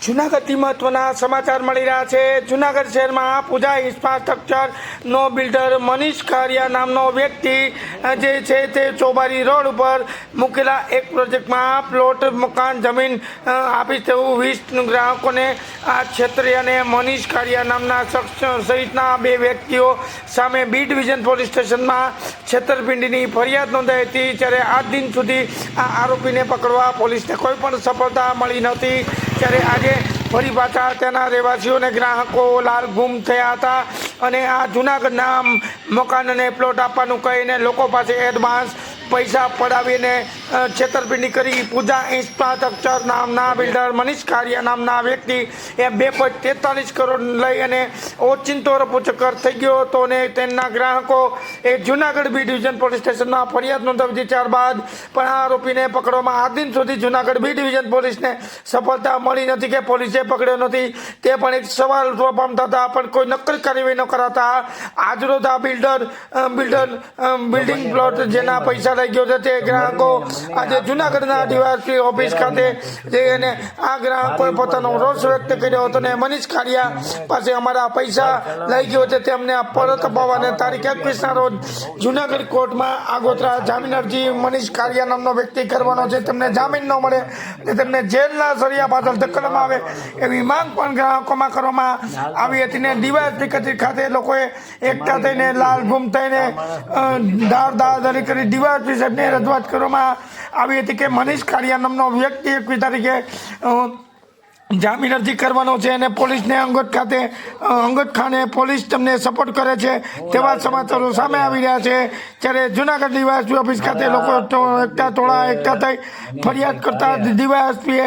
જૂનાગઢથી મહત્વના સમાચાર મળી રહ્યા છે। જૂનાગઢ શહેરમાં પૂજા ઇન્ફ્રાસ્ટ્રક્ચરનો બિલ્ડર મનીષ કારિયા નામનો વ્યક્તિ જે છે તે ચોબારી રોડ ઉપર મૂકેલા એક પ્રોજેક્ટમાં પ્લોટ મકાન જમીન આપીશ તેવું 20 ગ્રાહકોને આ છેતરી અને મનીષ કારિયા નામના શખ્સ સહિતના 2 વ્યક્તિઓ સામે બી ડિવિઝન પોલીસ સ્ટેશનમાં છેતરપિંડીની ફરિયાદ નોંધાઈ હતી। ત્યારે આજ દિન સુધી આ આરોપીને પકડવા પોલીસને કોઈ પણ સફળતા મળી નહોતી। ત્યારે આજે ફરી પાછા તેના રહેવાસીઓને ગ્રાહકો લાલ ગુમ થયા હતા અને આ જૂનાગઢના મકાન અને પ્લોટ આપવાનું કહીને લોકો પાસે એડવાન્સ પૈસા પડાવીને છેતરપિંડી કરી પૂજા ઇન્ફ્રાસ્ટ્રક્ચર નામના બિલ્ડર મનીષ કારિયા નામના વ્યક્તિ એ 2.43 કરોડ લઈ અને ઓચિંતો રફુચક્કર થઈ ગયો હતો અને તેના ગ્રાહકો એ જૂનાગઢ બી ડિવિઝન પોલીસ સ્ટેશનમાં ફરિયાદ નોંધાવી હતી। ત્યારબાદ પણ આ આરોપીને પકડવામાં આજ દિન સુધી જૂનાગઢ બી ડિવિઝન પોલીસને સફળતા મળી નથી કે પોલીસે પકડ્યો નથી તે પણ એક સવાલ ઉઠવા પામતા હતા પણ કોઈ નક્કર કાર્યવાહી ન કરાતા આજરોજ આ બિલ્ડિંગ પ્લોટ જેના પૈસા લઈ ગયો છે તે ગ્રાહકો આજે જૂનાગઢના ડીવાયએસપી ઓફિસ ખાતે જઈને આ ગ્રાહકોએ પોતાનો રોષ વ્યક્ત કર્યો હતો અને મનીષ કારિયા પાસે અમારા પૈસા લઈ ગયો છે તેમને પરત અપાવવાને તારીખ 21 ના રોજ જૂનાગઢ કોર્ટમાં આગોતરા જામીન અરજી મનીષ કારિયા નામનો વ્યક્તિ કરવાનો છે। તેમને જામીન ન મળે અને તેમને જેલના સળિયા પાછળ ધકેલવામાં આવે એવી માંગ પણ ગ્રાહકોમાં કરવામાં આવી હતી ને ડીવાયએસપી કચેરી ખાતે લોકોએ એકઠા થઈને લાલ ગુમ થઈને દાદારી કરી ડીવાયએસપી સાહેબને રજૂઆત કરવામાં આવી હતી કે મનીષ કારિયા નામનો વ્યક્તિ 21 તારીખે જામીન અરજી કરવાનો છે અને પોલીસને અંગત ખાને પોલીસ તમને સપોર્ટ કરે છે તેવા સમાચારો સામે આવી રહ્યા છે। ત્યારે જૂનાગઢ ડીવાયએસપી ઓફિસ ખાતે લોકો એકઠા થઈ ફરિયાદ કરતા ડીવાયએસપીએ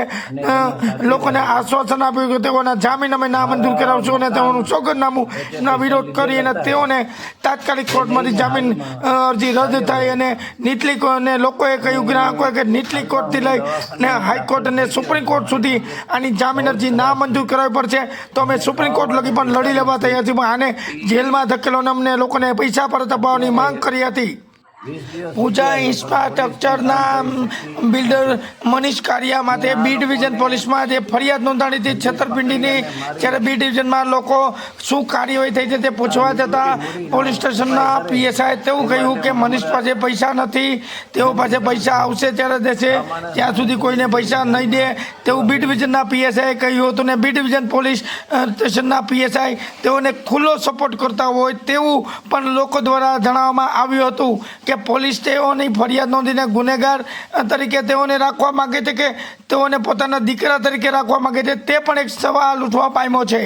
લોકોને આશ્વાસન આપ્યું કે તેઓના જામીન અમે નામંજૂર કરાવશું અને તેઓનું સોગંદનામુંના વિરોધ કરી અને તેઓને તાત્કાલિક કોર્ટમાંથી જામીન અરજી રદ થાય અને નીચલી અને લોકોએ કહ્યું ગ્રાહકોએ કે નીચલી કોર્ટથી લઈ અને હાઈકોર્ટ અને સુપ્રીમ કોર્ટ સુધી આની જામીન અરજી ના મંજૂર કરાવવી પડશે તો અમે સુપ્રીમ કોર્ટ લગી પણ લડી લેવા તૈયાર છીએ। આને જેલમાં ધકેલોને અમને લોકોને પૈસા પરત અપાવવાની માંગ કરી હતી। પૂજા ઇન્ફ્રાસ્ટ્રક્ચરના બિલ્ડર મનીષ કારિયા માટે બી ડિવિઝન પોલીસમાં જે ફરિયાદ નોંધાણી હતી છેતરપિંડીની ત્યારે બી ડિવિઝનમાં લોકો શું કાર્યવાહી થઈ છે તે પૂછવા જતાં પોલીસ સ્ટેશનના પીએસઆઈએ તેવું કહ્યું કે મનીષ પાસે પૈસા નથી, તેઓ પાસે પૈસા આવશે ત્યારે દેશે, ત્યાં સુધી કોઈને પૈસા નહીં દે તેવું બી ડિવિઝનના પીએસઆઈએ કહ્યું હતું ને બી ડિવિઝન પોલીસ સ્ટેશનના પીએસઆઈ તેઓને ખુલ્લો સપોર્ટ કરતા હોય તેવું પણ લોકો દ્વારા જણાવવામાં આવ્યું હતું કે પોલીસ તેઓની ફરિયાદ નોંધીને ગુનેગાર તરીકે તેઓને રાખવા માંગે છે કે તેઓને પોતાના દીકરા તરીકે રાખવા માંગે છે તે પણ એક સવાલ ઉઠવા પામ્યો છે।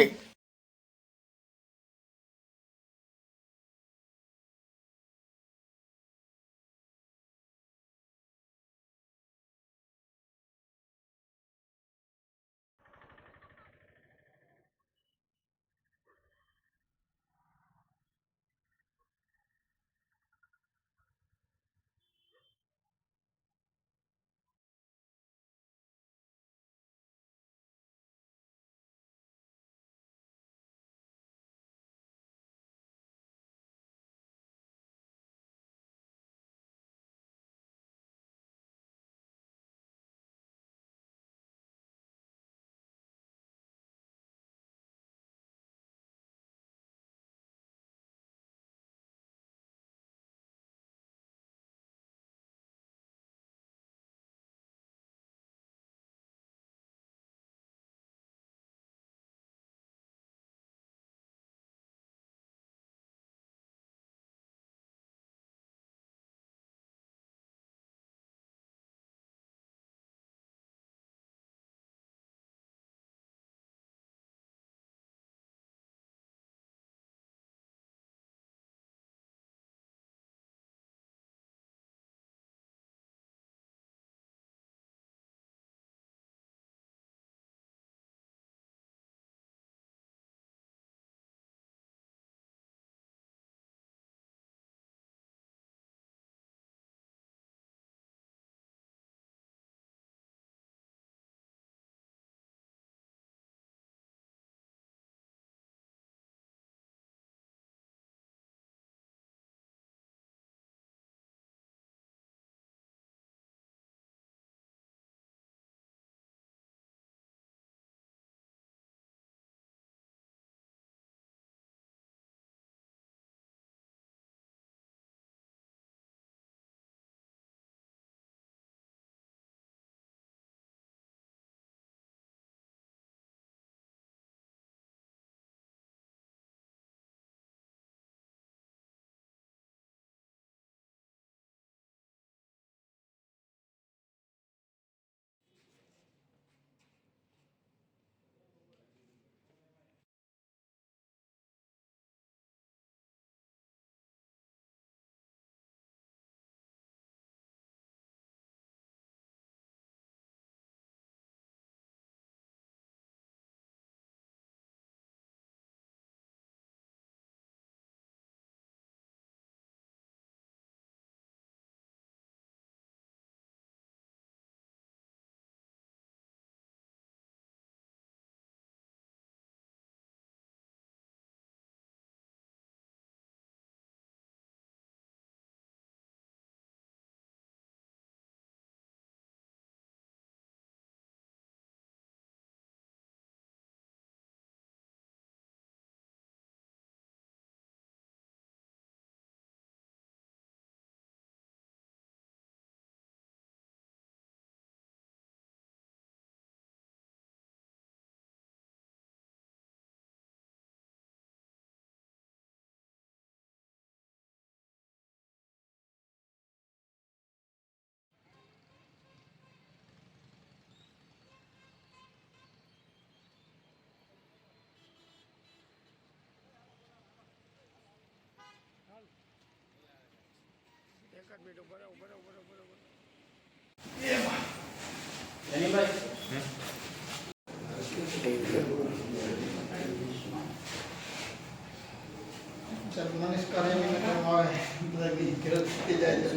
મનીષ કાર્યની આવે બધા ઘેર થઈ જાય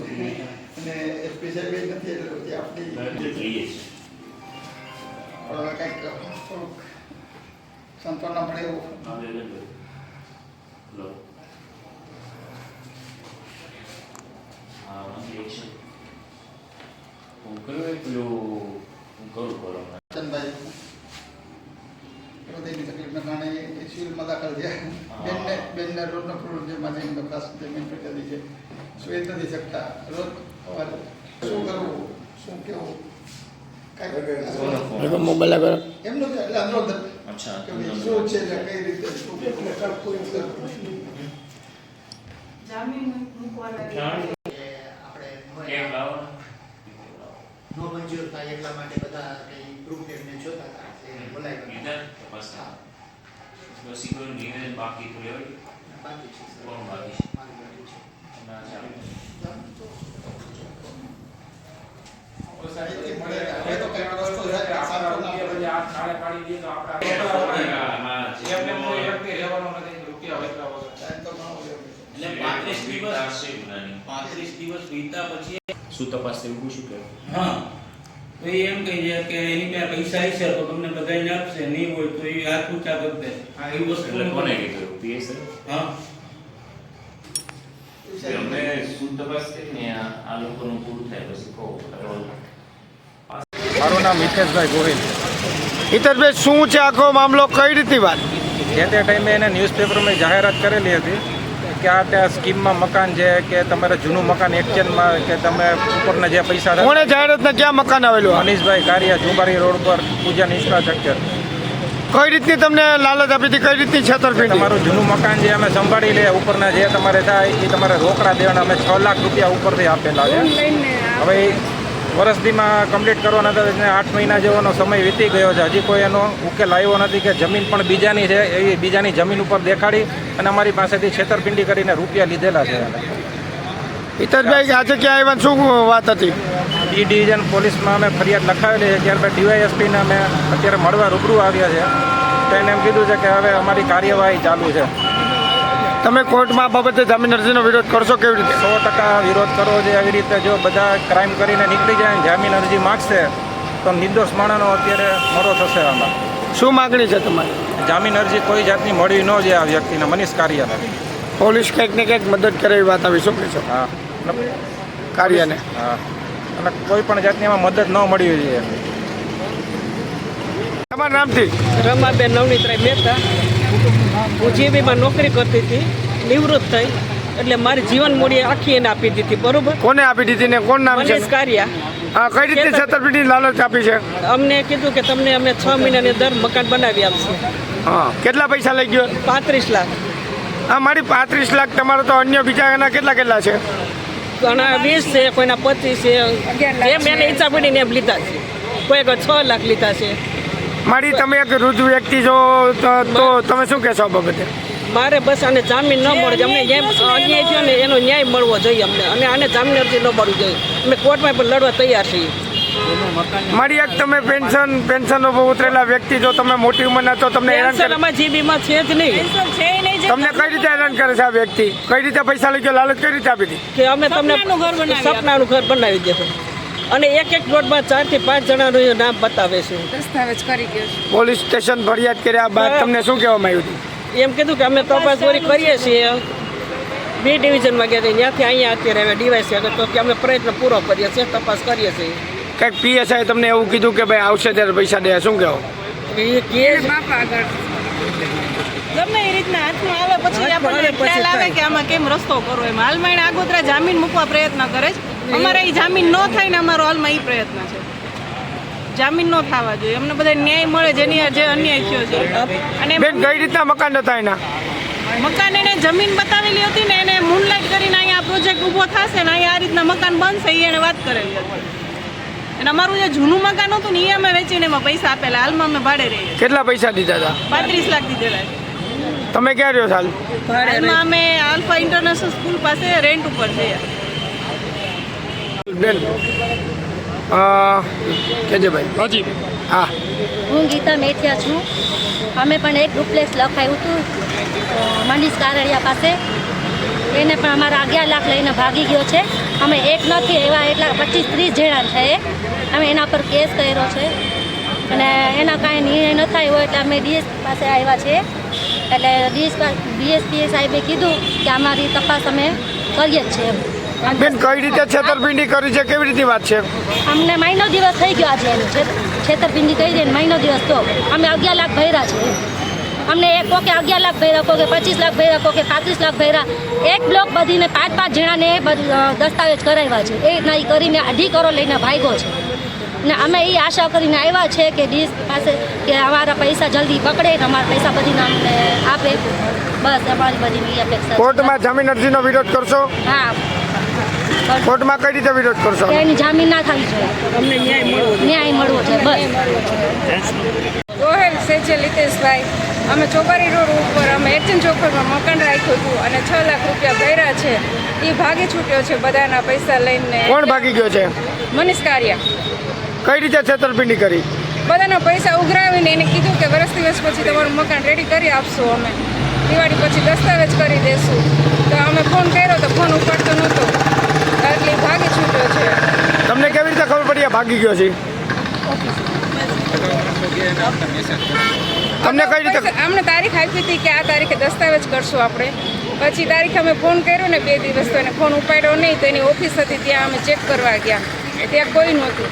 અને સ્પેશિયલ વેજ નથી એટલે પછી આપણી કંઈક થોડુંક સંતોના મળે એવું ચંદભાઈ હૃદયની તકલીફના કારણે એ સિવિલમાં દાખલ થયા બેનને રોજનો ફ્રૂટ જે મારે એમનો ખાસ જમીન પેટાદી છે સુઈ નથી શકતા રોજ સવારે શું કરવું શું કેવું મોબાઈલ આગળ એમનું એટલે અંદર શું છે એટલે કઈ રીતે નો મંજૂર થાય એટલા માટે બધા કઈ ગ્રુપ ને જોતા હતા બોલાય બાકી છે શું તપાસ એવું શું કે હા તો એમ કહી છે કે એની પાસે પૈસા છે તો તમને બધાને આપશે નહીં હોય તો એ હાથ ઊંચા કરી દે આ એવી વસ્તુ કોને કીધું પીએસઆઈ હા અમને શું તપાસ કરીને આ લોકોનું પૂરું થાય પછી કહો મારું નામ મિતેશભાઈ ગોહિલ. હિતેશભાઈ શું છે આખો મામલો, કઈ રીતની વાત? જે તે ટાઈમે એને ન્યૂઝપેપરમાં જાહેરાત કરેલી હતી કે આ ત્યાં સ્કીમમાં મકાન છે કે તમારે જૂનું મકાન એક્સચેન્જમાં કે તમે ઉપરના જે પૈસા કોણે જાહેરાતને ક્યાં મકાન આવેલું? મનીષભાઈ કારિયા જુબારી રોડ પર પૂજન ઇન્ફ્રાસ્ટ્રક્ચર. કઈ રીતની તમને લાલચ આપી હતી, કઈ રીતની છેતરપિંડી? તમારું જૂનું મકાન જે અમે સંભાળી લે ઉપરના જે તમારે થાય એ તમારે રોકડા દેવાના અમે 6 લાખ રૂપિયા ઉપરથી આપેલા છે. હવે વર્ષદીમાં કમ્પ્લીટ કરવાના હતા એટલે 8 મહિના જેવાનો સમય વીતી ગયો છે, હજી કોઈ એનો ઉકેલ આવ્યો નથી કે જમીન પણ બીજાની છે એવી બીજાની જમીન ઉપર દેખાડી અને અમારી પાસેથી છેતરપિંડી કરીને રૂપિયા લીધેલા છે. હિતેશભાઈ આજે ક્યાં આવ્યા, શું વાત હતી? ઈ ડિવિઝન પોલીસમાં અમે ફરિયાદ લખાવેલી છે, ત્યારબાદ ડીવાયએસપીને અમે અત્યારે મળવા રૂબરૂ આવ્યા છે તો એને એમ કીધું છે કે હવે અમારી કાર્યવાહી ચાલુ છે. તમે કોર્ટમાં આ બાબતે જામીન અરજીનો વિરોધ કરશો? કેવી રીતે? 100% વિરોધ કરવો છે. આવી રીતે જો બધા ક્રાઇમ કરીને નીકળી જાય જામીન અરજી માગશે તો નિર્દોષ માણસનો અત્યારે મરો થશે. આમાં શું માગણી છે તમારી? જામીન અરજી કોઈ જાતની મળવી ન જાય આ વ્યક્તિને, મનીષ કાર્યને. પોલીસ કંઈક ને કંઈક મદદ કરે એવી વાત આવી, શું કહેશો? હા કાર્યને હા, અને કોઈ પણ જાતની એમાં મદદ ન મળવી જોઈએ. તમારા નામથી? રમાબેન નવનીતરાય મહેતા. હું જીબીમાં નોકરી કરતી હતી, નિવૃત્ત થઈ એટલે મારી જીવન મૂડી આખી એને આપી દીધી. બરોબર? કોને આપી દીધી ને કોણ નામ છે? મનીષ કારિયા. હા, કઈ રીતે છેતરપિંડી લાલચ આપી છે? અમને કીધું કે તમને અમે 6 મહિનાની અંદર મકાન બનાવી આપશું. હા, કેટલા પૈસા લઈ ગયો? 35 લાખ. હા, મારી 35 લાખ. તમારો તો અન્ય બીજા એના કેટલા છે? ઘણા 20 છે, કોઈના 25 છે, એમ એને ઈચ્છા પડીને એમ લીધા છે. કોઈ 6 લાખ લીધા છે. મારી તમે એક વૃદ્ધ વ્યક્તિ છો તો તમે શું કહેશો આ બાબતે? મારે બસ આને જામીન ન મળે, અમને જેમ અન્યાય થયો ને એનો ન્યાય મળવો જોઈએ અમને, અને આને જામીન અરજી ન મળવી જોઈએ. અમે કોર્ટમાં પણ લડવા તૈયાર છીએ. મારી એક તમે પેન્શન ઉતરેલા વ્યક્તિ જો તમે મોટી ઉંમરના તો તમને હેરાન કરે? અમારા જીબીમાં છે જ નહીં. તમને કઈ રીતે હેરાન કરે છે આ વ્યક્તિ? કઈ રીતે પૈસા લઈ ગયો, લાલચ કઈ રીતે આપી હતી? કે અમે તમને સપનાનું ઘર બનાવી દેશું અને એક પ્લોટમાં 4 થી 5 જણાનું નામ બતાવે છે. દસ્તાવેજ કરી ગયો છે. પોલીસ સ્ટેશન ફરિયાદ કર્યા બાદ તમને શું કહેવામાં આવ્યું હતું? એમ કીધું કે અમે તપાસગોરી કરીએ છીએ. બી ડિવિઝનમાં ગયા ત્યાંથી અહીંયા અત્યારે હવે ડીવાયસ તો કે અમે પ્રયત્ન પૂરો કરીએ છીએ, તપાસ કરીએ છીએ. કંઈક પીએસઆઈ તમને એવું કીધું કે ભાઈ આવશે ત્યારે પૈસા દે, શું કહેવો? એ કેસ બાપા આગળ ગમે એ રીતના હાથમાં આવે પછી આપણને ખ્યાલ આવે કે આમાં કેમ રસ્તો કરવો. એમ હાલમાં એને આગોતરા જામીન મૂકવા પ્રયત્ન કરે છે. અમારે એ જામીન ન થાય ને અમારો હાલમાં એ પ્રયત્ન છે. જામીન ન થવા જોઈએ, અમને બધા ન્યાય મળે જેની જે અન્યાય થયો છે. અને બેન કઈ રીતના મકાન હતા એના? મકાન એને જમીન બતાવેલી હતી ને એને મૂનલાઇટ કરીને અહીંયા પ્રોજેક્ટ ઊભો થશે ને અહીંયા આ રીતના મકાન બનશે એ એને વાત કરેલી હતી. અને અમારું જે જૂનું મકાન હતું ને એ અમે વેચીને એમાં પૈસા આપેલા. હાલમાં અમે ભાડે રહીએ. કેટલા પૈસા દીધા હતા? 35 લાખ દીધેલા છે. તમે ક્યાં રહ્યો હાલ? હાલમાં અમે આલ્ફા ઇન્ટરનેશનલ સ્કૂલ પાસે રેન્ટ ઉપર છીએ. બેન કેજે ભાઈ હા હું ગીતા મેથિયા છું. અમે પણ એક ડુપ્લેક્સ લખાયું હતું મનીષ કારડિયા પાસે. એને પણ અમારા 11 લાખ લઈને ભાગી ગયો છે. અમે એક નથી એવા એટલા 25-30 જણા છે. અમે એના પર કેસ કર્યો છે અને એના કાંઈ નિર્ણય ન થાય હોય એટલે અમે ડીએસ પાસે આવ્યા છીએ. એટલે ડીએસપી સાહેબે કીધું કે અમારી તપાસ અમે કરીએ જ છીએ. બેન કઈ રીતે છેતરપિંડી કરી છે, કેવી રીતે વાત છે? અમને મહિનો દિવસ થઈ ગયો આજે એનું છેતરપિંડી કરી દે મહિનો દિવસ. તો અમે 11 લાખ ભર્યા છે. અમને એક કોકે 11 લાખ ભર્યા, કોકે 25 લાખ ભર્યા, કોકે 35 લાખ ભર્યા. એક બ્લોક બધીને 5-5 જણાને દસ્તાવેજ કરાવ્યા છે. એ રીતના એ કરીને 2.5 કરોડ લઈને ભાગ્યો છે. ને અમે એ આશા કરીને આવ્યા છે કે ડીએસ પાસે કે અમારા પૈસા જલ્દી પકડે ને અમારા પૈસા બધીને અમને આપે. બસ અમારી બધી અપેક્ષા. કોર્ટમાં જામીન અરજીનો વિરોધ કરશો? હા, કોર્ટમાં કઈ રીતે વિરોધ કરશો? એની જામીન ના થવી જોઈએ. અમને ન્યાય મળવો છે બસ. ગોહેલ સેજે લીતેશભાઈ, અમે ચોબારી રોડ ઉપર અમે એચએન ચોકરમાં મકાન રાખ્યું હતું અને 6 લાખ રૂપિયા ભર્યા છે. એ ભાગી છૂટ્યો છે બધાના પૈસા લઈને. કોણ ભાગી ગયો છે? મનીષ કારિયા. કઈ રીતે છેતરપિંડી કરી? બધાના પૈસા ઉઘરાવીને એને કીધું કે વર્ષ દિવસ પછી તમારું મકાન રેડી કરી આપશું, અમે દિવાળી પછી દસ્તાવેજ કરી દેશું. તો અમે ફોન કર્યો તો ફોન ઉપાડતો નહોતો એટલે ભાગી છૂટ્યો છે. તમને કેવી રીતે ખબર પડી આ ભાગી ગયો છે? તમને કઈ રીતે? અમને તારીખ આપી હતી કે આ તારીખે દસ્તાવેજ કરશું આપણે. પછી તારીખે અમે ફોન કર્યો ને 2 દિવસ તો એને ફોન ઉપાડ્યો નહીં. તો એની ઓફિસ હતી ત્યાં અમે ચેક કરવા ગયા, ત્યાં કોઈ નહોતું,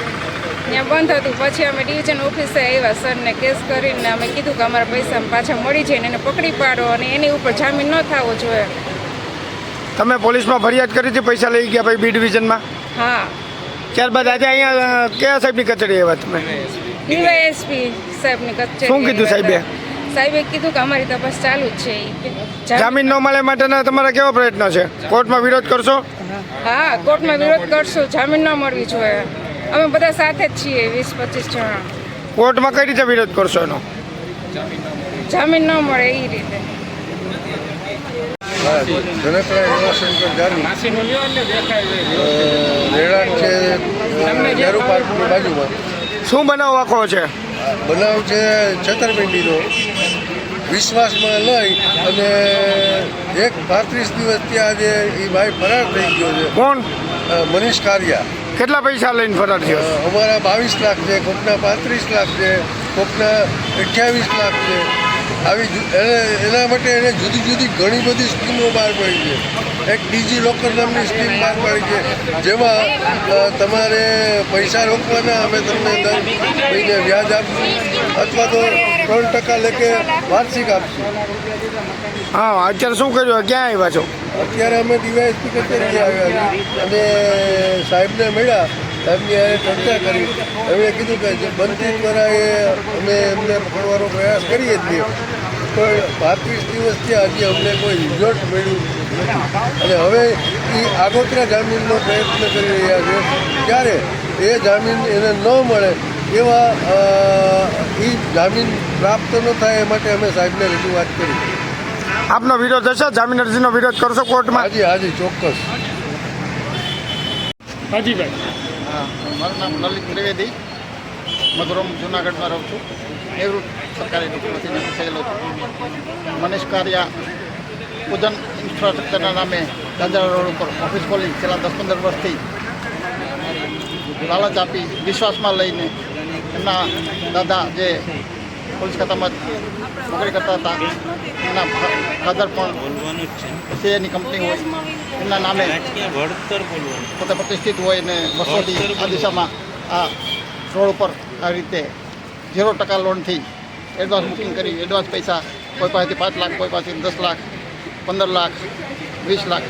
ત્યાં બંધ હતું. પછી અમે ડિવિઝન ઓફિસે આવ્યા, સરને કેસ કરીને અમે કીધું કે અમારા પૈસા પાછા મળી જાય ને એને પકડી પાડો અને એની ઉપર જામીન ન થવો જોઈએ. તમે પોલીસમાં ફરિયાદ કરી હતી પૈસા લઈ ગયા ભાઈ બી ડિવિઝનમાં? હા. ત્યારબાદ આજે અહીંયા કયા સાહેબની કચેરી આવ્યા તમે? ડીવાયએસપી સાહેબની કચેરી. શું કીધું સાહેબે? સાહેબે કીધું કે અમારી તપાસ ચાલુ જ છે. જામીન ન મળે માટેના તમારા કેવા પ્રયત્નો છે? કોર્ટમાં વિરોધ કરશો? હા, કોર્ટમાં વિરોધ કરશું. જામીન ન મળવી જોઈએ. અમે બધા સાથે જ છીએ 20-25 જણા. કોર્ટમાં કઈ રીતે વિરોધ કરશો એનો? જામીન ન મળે એ રીતે. જનકરાય રેવાશંકર જાની રેડાટ છે નેહરુ પાર્કની બાજુમાં. શું બનાવ આખો છે? બનાવ છે છેતરપિંડીનો. વિશ્વાસમાં લઈ અને 35 દિવસ ત્યાં જે એ ભાઈ ફરાર થઈ ગયો છે. કોણ? મનીષ કારિયા. કેટલા પૈસા લઈને ફરાર થયો? અમારા 22 લાખ છે, કોકના 35 લાખ છે, કોકના 28 લાખ છે. આવી એના માટે એને જુદી જુદી ઘણી બધી સ્કીમો બહાર પાડી છે. એક ડીજી લોકર નામની સ્કીમ બહાર પાડી છે, જેમાં તમારે પૈસા રોકવાના, અમે તમને દર મહિને વ્યાજ આપશું અથવા તો 3% લેખે વાર્ષિક આપશું. હા, અત્યારે શું કર્યું? ક્યાં આવ્યા છો? અત્યારે અમે ડીવાયએસપી કચેરી આવ્યા છીએ અને સાહેબને મળ્યા. સાહેબની આ ચર્ચા કરી. એમણે કીધું કે જે બનતી દ્વારા અમે એમને પકડવાનો પ્રયાસ કરીએ જ છીએ, પણ 35 દિવસ થયા હજી અમને કોઈ રિઝલ્ટ મળ્યું નથી. અને હવે એ આગોતરા જામીનનો પ્રયત્ન કરી રહ્યા છે. ત્યારે એ જામીન એને ન મળે એવા એ જામીન પ્રાપ્ત ન થાય એ માટે અમે સાહેબને રજૂઆત કરી. આપનો વિરોધ હશે? જામીન અરજીનો વિરોધ કરશો કોર્ટમાં? હાજી હાજી, ચોક્કસ. હાજીભાઈ. મારું નામ લલિત ત્રિવેદી, મધુરમ જુનાગઢમાં રહું છું. નિવૃત્ત સરકારી નોકરીથી થયેલો છું. મનીષ કારિયા ઉદન ઇન્ફ્રાસ્ટ્રક્ચરના નામે દાદરા રોડ ઉપર ઓફિસ ખોલી છેલ્લા 10-15 વર્ષથી લાલચ આપી વિશ્વાસમાં લઈને એમના દાદા જે પોલીસ ખાતામાં નોકરી કરતા હતા, એમના ફાધર પણ સીએની કંપની હોય, એમના નામે પોતે પ્રતિષ્ઠિત હોય ને વર્ષોથી આ દિશામાં આ રોડ ઉપર આ રીતે 0% લોનથી એડવાન્સ બુકિંગ કરી એડવાન્સ પૈસા કોઈ પાસેથી 5 લાખ, કોઈ પાસેથી 10 લાખ, 15 લાખ, 20 લાખ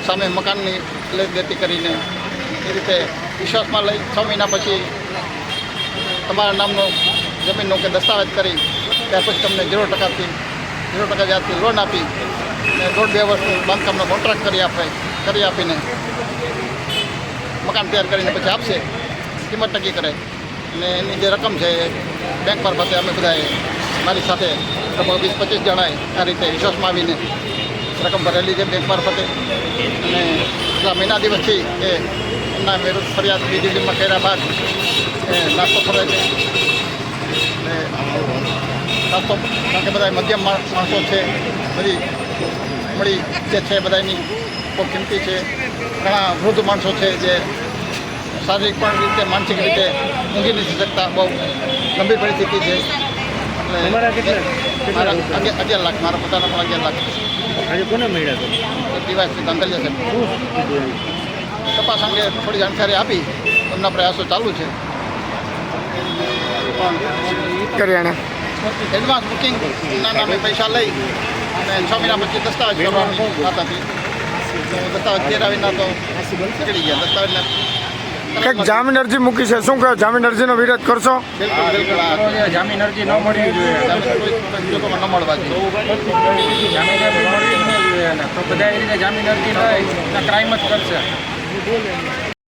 સામે મકાનની લે દેતી કરીને એ રીતે વિશ્વાસમાં લઈ 6 મહિના પછી તમારા નામનો જમીનનો કે દસ્તાવેજ કરી ત્યાર પછી તમને 0% વ્યાજથી લોન આપી અને 1.5-2 વર્ષનું બાંધકામનો કોન્ટ્રાક્ટ કરી આપીને મકાન તૈયાર કરીને પછી આપશે, કિંમત નક્કી કરે અને એની જે રકમ છે એ બેંક મારફતે અમે બધાએ મારી સાથે લગભગ 20-25 જણાએ આ રીતે વિશ્વાસમાં આવીને રકમ ભરેલી છે બેંક મારફતે અને એટલા મહિના દિવસથી એ એમના વિરુદ્ધ ફરિયાદ બી ડિવિઝનમાં કર્યા બાદ એ નાસ્તો ફરે છે. નાસ્તો કારણ કે બધા મધ્યમ માણસો છે, બધી મળી જે છે બધાની બહુ કિંમતી છે. ઘણા વૃદ્ધ માણસો છે જે શારીરિક પણ રીતે માનસિક રીતે ઊંઘી નથી શકતા, બહુ ગંભીર પરિસ્થિતિ છે. એટલે 11 લાખ, મારા પોતાના પણ 11 લાખ. આજે કોને મળ્યા તો ડીવાયએસપી ગાંધલિયા સાહેબ તપાસ અંગે થોડી જાણકારી આપી, એમના પ્રયાસો ચાલુ છે. કરિયાણા એડવાન્સ બુકિંગના નામે પૈસા લઈ અને 6 મહિના પછી દસ્તાવેજ કરવાની વાત હતી. દસ્તાવેજ કર્યા વિના તો નીકળી ગયા. દસ્તાવેજને એક જામીન અરજી મૂકી છે, શું કહો? જામીન અરજીનો વિરોધ કરશો? બિલકુલ બિલકુલ આ જામીન અરજી ન મળવી જોઈએ, લોકોમાં ન મળવા જોઈએ. જામીન અરજી મળવી જ ન જોઈએ. તો બધા એ રીતે જામીન અરજી લઈ ક્રાઇમ જ કરશે.